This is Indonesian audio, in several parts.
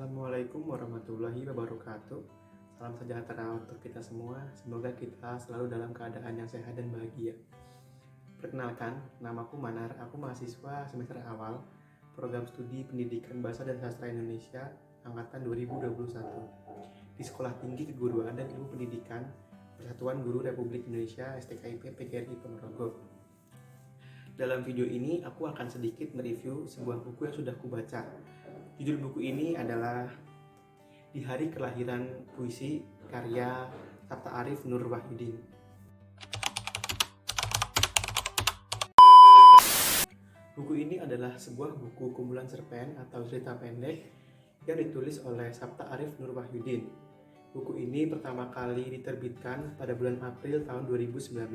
Assalamualaikum warahmatullahi wabarakatuh. Salam sejahtera untuk kita semua. Semoga kita selalu dalam keadaan yang sehat dan bahagia. Perkenalkan, namaku Manar. Aku mahasiswa semester awal Program Studi Pendidikan Bahasa dan Sastra Indonesia Angkatan 2021 di Sekolah Tinggi Keguruan dan Ilmu Pendidikan Persatuan Guru Republik Indonesia STKIP PGRI Ponorogo. Dalam video ini, aku akan sedikit mereview sebuah buku yang sudah kubaca. Judul buku ini adalah Di Hari Kelahiran Puisi karya Sabta Arif Nur Wahyudin. Buku ini adalah sebuah buku kumpulan cerpen atau cerita pendek yang ditulis oleh Sabta Arif Nur Wahyudin. Buku ini pertama kali diterbitkan pada bulan April tahun 2019.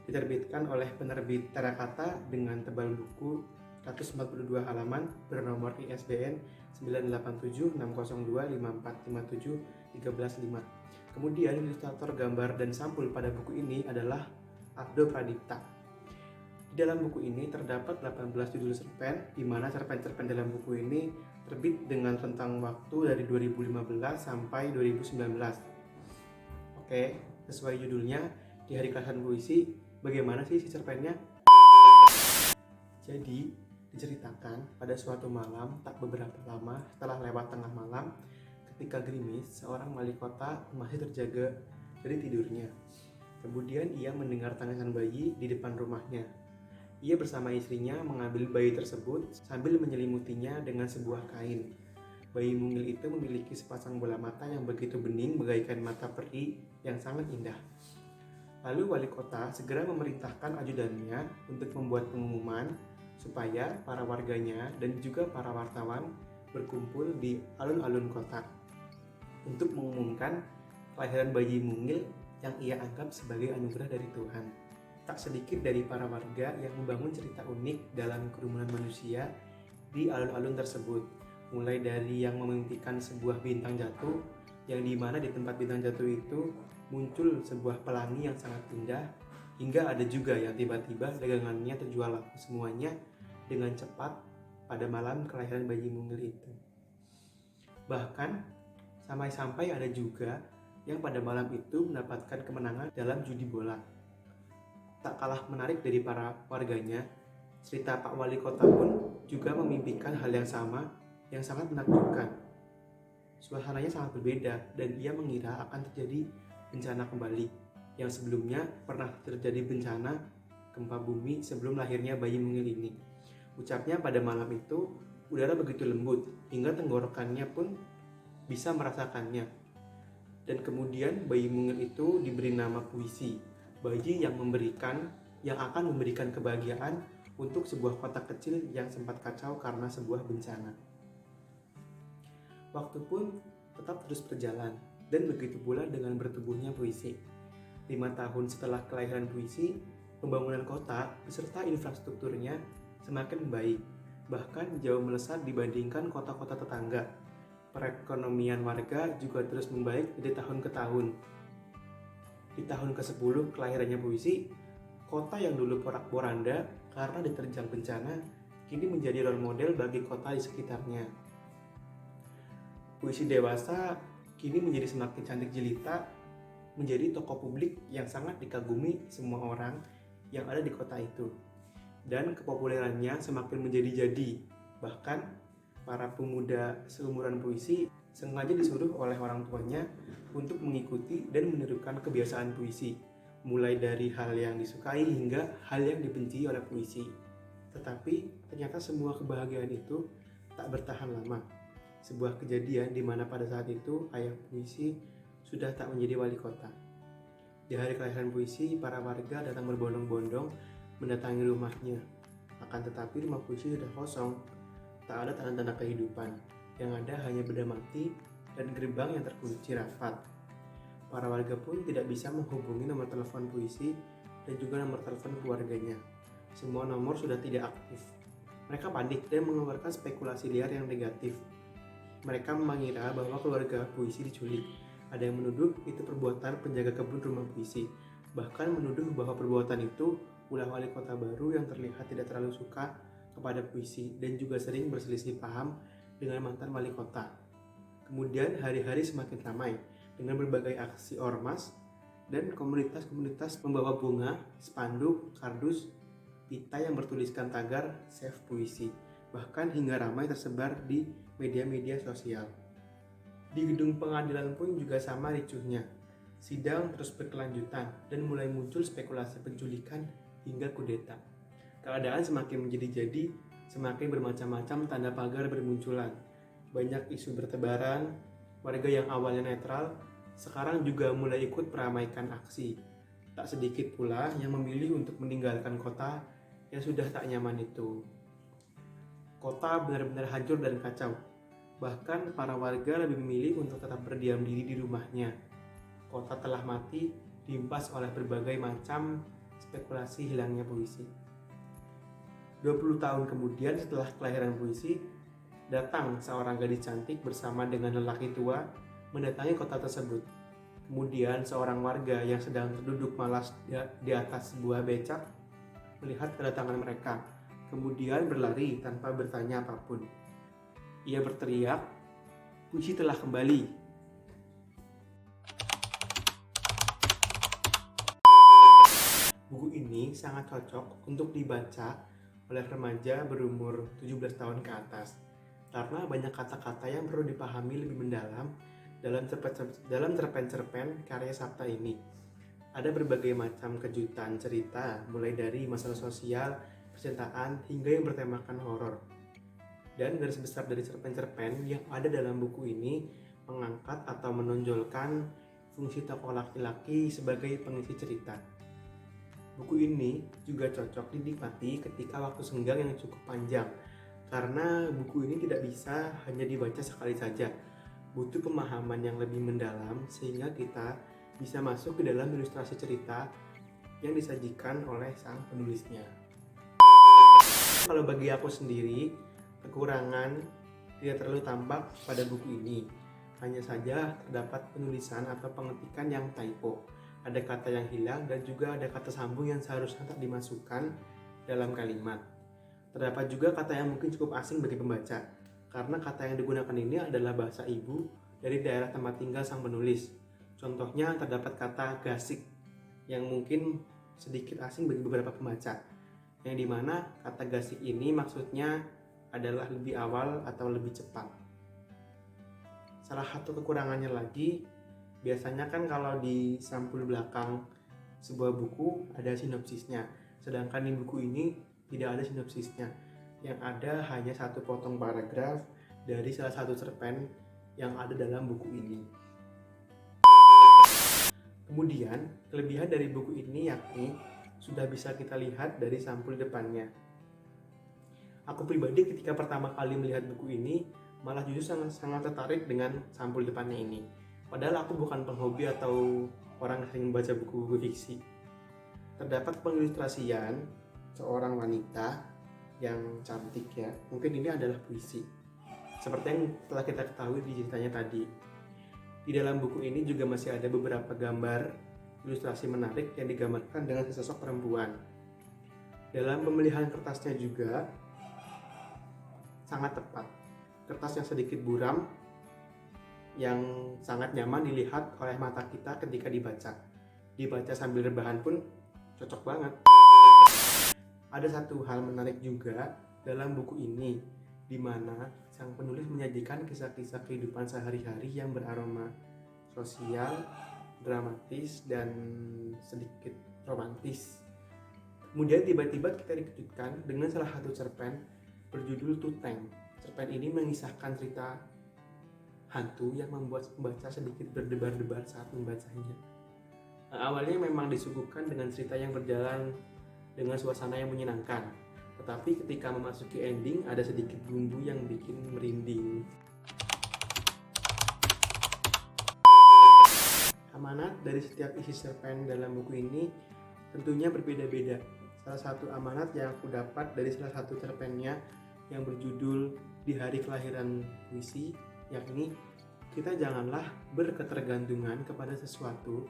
Diterbitkan oleh penerbit Terakata dengan tebal buku 142 halaman bernomor ISBN 9876025457135. Kemudian ilustrator gambar dan sampul pada buku ini adalah Abdo Pradipta. Di dalam buku ini terdapat 18 judul cerpen, di mana cerpen-cerpen dalam buku ini terbit dengan rentang waktu dari 2015 sampai 2019. Oke, sesuai judulnya, Di Hari Kelahiran Puisi, bagaimana sih isi cerpennya? Jadi, diceritakan pada suatu malam tak beberapa lama setelah lewat tengah malam, ketika gerimis, seorang wali kota masih terjaga dari tidurnya. Kemudian ia mendengar tangisan bayi di depan rumahnya. Ia bersama istrinya mengambil bayi tersebut sambil menyelimutinya dengan sebuah kain. Bayi mungil itu memiliki sepasang bola mata yang begitu bening bagaikan mata peri yang sangat indah. Lalu wali kota segera memerintahkan ajudannya untuk membuat pengumuman supaya para warganya dan juga para wartawan berkumpul di alun-alun kota untuk mengumumkan kelahiran bayi mungil yang ia anggap sebagai anugerah dari Tuhan. Tak sedikit dari para warga yang membangun cerita unik dalam kerumunan manusia di alun-alun tersebut, mulai dari yang memimpikan sebuah bintang jatuh, yang dimana di tempat bintang jatuh itu muncul sebuah pelangi yang sangat indah, hingga ada juga yang tiba-tiba dagangannya terjual laku semuanya dengan cepat pada malam kelahiran bayi mungil itu. Bahkan sampai-sampai ada juga yang pada malam itu mendapatkan kemenangan dalam judi bola. Tak kalah menarik dari para warganya, cerita Pak Wali Kota pun juga memimpikan hal yang sama yang sangat menakjubkan. Suasananya sangat berbeda dan ia mengira akan terjadi bencana kembali, yang sebelumnya pernah terjadi bencana gempa bumi sebelum lahirnya bayi mungil ini. Ucapnya pada malam itu, udara begitu lembut hingga tenggorokannya pun bisa merasakannya. Dan kemudian bayi mungil itu diberi nama Puisi, bayi yang akan memberikan kebahagiaan untuk sebuah kota kecil yang sempat kacau karena sebuah bencana. Waktu pun tetap terus berjalan, dan begitu pula dengan bertumbuhnya Puisi. 5 tahun setelah kelahiran Puisi, pembangunan kota beserta infrastrukturnya semakin baik, bahkan jauh melesat dibandingkan kota-kota tetangga. Perekonomian warga juga terus membaik dari tahun ke tahun. Di tahun ke-10 kelahirannya Puisi, kota yang dulu porak-poranda karena diterjang bencana kini menjadi role model bagi kota di sekitarnya. Puisi dewasa kini menjadi semakin cantik jelita, menjadi tokoh publik yang sangat dikagumi semua orang yang ada di kota itu. Dan kepopulerannya semakin menjadi-jadi. Bahkan para pemuda seumuran Puisi sengaja disuruh oleh orang tuanya untuk mengikuti dan menirukan kebiasaan Puisi, mulai dari hal yang disukai hingga hal yang dibenci oleh Puisi. Tetapi ternyata semua kebahagiaan itu tak bertahan lama. Sebuah kejadian di mana pada saat itu ayah Puisi sudah tak menjadi wali kota. Di hari kelahiran Puisi, para warga datang berbondong-bondong mendatangi rumahnya. Akan tetapi rumah Puisi sudah kosong, tak ada tanda-tanda kehidupan. Yang ada hanya benda mati dan gerbang yang terkunci rapat. Para warga pun tidak bisa menghubungi nomor telepon Puisi dan juga nomor telepon keluarganya. Semua nomor sudah tidak aktif. Mereka panik dan mengeluarkan spekulasi liar yang negatif. Mereka mengira bahwa keluarga Puisi diculik. Ada yang menuduh itu perbuatan penjaga kebun rumah Puisi. Bahkan menuduh bahwa perbuatan itu ulah wali kota baru yang terlihat tidak terlalu suka kepada Puisi dan juga sering berselisih paham dengan mantan wali kota. Kemudian hari-hari semakin ramai dengan berbagai aksi ormas dan komunitas-komunitas membawa bunga, spanduk, kardus, pita yang bertuliskan tagar Save Puisi. Bahkan hingga ramai tersebar di media-media sosial. Di gedung pengadilan pun juga sama ricuhnya. Sidang terus berkelanjutan dan mulai muncul spekulasi penculikan hingga kudeta. Keadaan semakin menjadi-jadi, semakin bermacam-macam tanda pagar bermunculan. Banyak isu bertebaran, warga yang awalnya netral sekarang juga mulai ikut meramaikan aksi. Tak sedikit pula yang memilih untuk meninggalkan kota yang sudah tak nyaman itu. Kota benar-benar hancur dan kacau. Bahkan para warga lebih memilih untuk tetap berdiam diri di rumahnya. Kota telah mati, diimpas oleh berbagai macam spekulasi hilangnya puisi. 20 tahun kemudian setelah kelahiran puisi, datang seorang gadis cantik bersama dengan lelaki tua mendatangi kota tersebut. Kemudian seorang warga yang sedang duduk malas di atas sebuah becak melihat kedatangan mereka, kemudian berlari tanpa bertanya apapun. Ia berteriak, "Puisi telah kembali." Buku ini sangat cocok untuk dibaca oleh remaja berumur 17 tahun ke atas karena banyak kata-kata yang perlu dipahami lebih mendalam dalam cerpen-cerpen karya Sapta ini. Ada berbagai macam kejutan cerita, mulai dari masalah sosial, percintaan, hingga yang bertemakan horor. Dan garis besar dari cerpen-cerpen yang ada dalam buku ini mengangkat atau menonjolkan fungsi tokoh laki-laki sebagai pengisi cerita. Buku ini juga cocok dinikmati ketika waktu senggang yang cukup panjang, karena buku ini tidak bisa hanya dibaca sekali saja. Butuh pemahaman yang lebih mendalam sehingga kita bisa masuk ke dalam ilustrasi cerita yang disajikan oleh sang penulisnya. Kalau bagi aku sendiri, kekurangan tidak terlalu tampak pada buku ini. Hanya saja terdapat penulisan atau pengetikan yang typo. Ada kata yang hilang dan juga ada kata sambung yang seharusnya tak dimasukkan dalam kalimat. Terdapat juga kata yang mungkin cukup asing bagi pembaca, karena kata yang digunakan ini adalah bahasa ibu dari daerah tempat tinggal sang penulis. Contohnya terdapat kata gasik yang mungkin sedikit asing bagi beberapa pembaca, yang dimana kata gasik ini maksudnya adalah lebih awal atau lebih cepat. Salah satu kekurangannya lagi, biasanya kan kalau di sampul belakang sebuah buku ada sinopsisnya, sedangkan di buku ini tidak ada sinopsisnya. Yang ada hanya satu potong paragraf dari salah satu cerpen yang ada dalam buku ini. Kemudian, kelebihan dari buku ini yakni sudah bisa kita lihat dari sampul depannya. Aku pribadi ketika pertama kali melihat buku ini malah justru sangat tertarik dengan sampul depannya ini. Padahal aku bukan penghobi atau orang yang sering membaca buku fiksi. Terdapat pengilustrasian seorang wanita yang cantik ya. Mungkin ini adalah puisi. Seperti yang telah kita ketahui di ceritanya tadi. Di dalam buku ini juga masih ada beberapa gambar ilustrasi menarik yang digambarkan dengan sesosok perempuan. Dalam pemilihan kertasnya juga sangat tepat. Kertas yang sedikit buram yang sangat nyaman dilihat oleh mata kita ketika dibaca. Dibaca sambil rebahan pun cocok banget. Ada satu hal menarik juga dalam buku ini, di mana sang penulis menyajikan kisah-kisah kehidupan sehari-hari yang beraroma sosial, dramatis, dan sedikit romantis. Kemudian tiba-tiba kita dikejutkan dengan salah satu cerpen berjudul Tuteng. Cerpen ini mengisahkan cerita hantu yang membuat pembaca sedikit berdebar-debar saat membacanya. Awalnya memang disuguhkan dengan cerita yang berjalan dengan suasana yang menyenangkan, tetapi ketika memasuki ending ada sedikit bumbu yang bikin merinding. Amanat dari setiap isi cerpen dalam buku ini tentunya berbeda-beda. Salah satu amanat yang aku dapat dari salah satu cerpennya yang berjudul Di Hari Kelahiran Puisi, yakni kita janganlah berketergantungan kepada suatu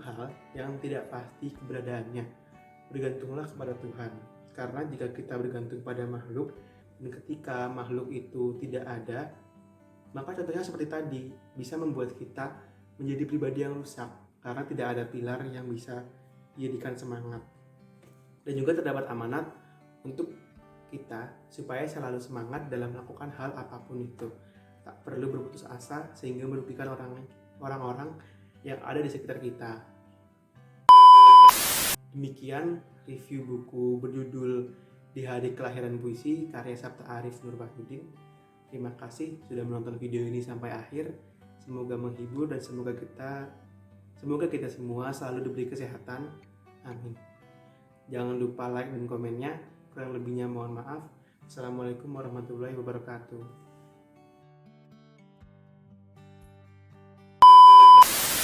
hal yang tidak pasti keberadaannya. Bergantunglah kepada Tuhan, karena jika kita bergantung pada makhluk dan ketika makhluk itu tidak ada, Maka contohnya seperti tadi, bisa membuat kita menjadi pribadi yang rusak karena tidak ada pilar yang bisa dijadikan semangat. Dan juga terdapat amanat untuk kita supaya selalu semangat dalam melakukan hal apapun itu. Tak perlu berputus asa sehingga merugikan orang-orang yang ada di sekitar kita. Demikian review buku berjudul Di Hari Kelahiran Puisi karya Sabta Arif Nur Bahrudin. Terima kasih sudah menonton video ini sampai akhir. Semoga menghibur dan semoga kita semua selalu diberi kesehatan. Amin. Jangan lupa like dan komennya. Kurang lebihnya mohon maaf. Assalamualaikum warahmatullahi wabarakatuh.